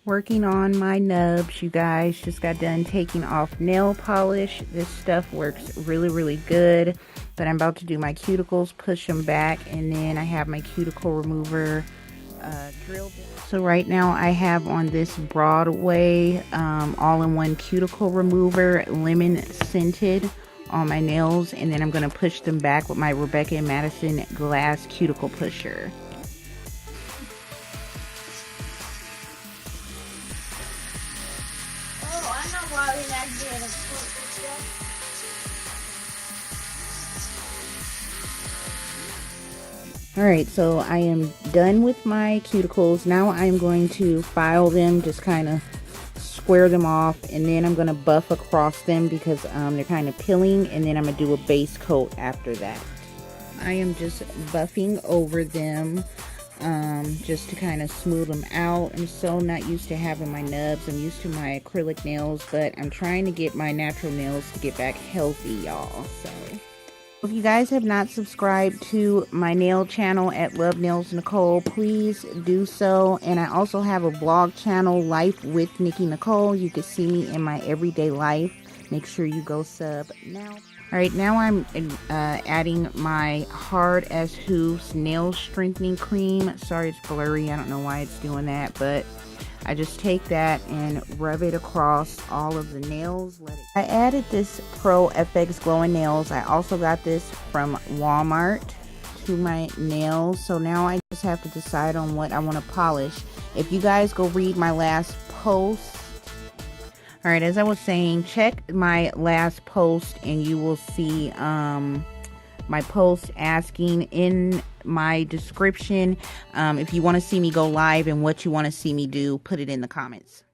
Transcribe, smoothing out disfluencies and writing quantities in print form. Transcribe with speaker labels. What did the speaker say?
Speaker 1: Working on my nubs, you guys. Just got done taking off nail polish. This stuff works really good. But I'm about to do my cuticles, push them back, and then I have my cuticle remover drill bit. So right now I have on this Broadway all-in-one cuticle remover, lemon scented, on my nails, and then I'm going to push them back with my Rebecca and Madison glass cuticle pusher. Alright, so I am done with my cuticles. Now I'm going to file them, just kind of square them off, and then I'm going to buff across them because they're kind of peeling, and then I'm going to do a base coat after that. I am just buffing over them just to kind of smooth them out. I'm so not used to having my nubs. I'm used to my acrylic nails, but I'm trying to get my natural nails to get back healthy, y'all. So if you guys have not subscribed to my nail channel at luvnailsnicole, please do so. And I also have a blog channel, Life with Nikki Nicole. You can see me in my everyday life. Make sure you go sub now. Alright, now I'm adding my Hard as Hooves nail strengthening cream. Sorry it's blurry, I don't know why it's doing that, but I just take that and rub it across all of the nails. I added this Pro FX Glowing Nails. I also got this from Walmart to my nails. So now I just have to decide on what I want to polish. If you guys go read my last post. Alright, as I was saying, check my last post and you will see my post asking in my description if you want to see me go live and what you want to see me do. Put it in the comments.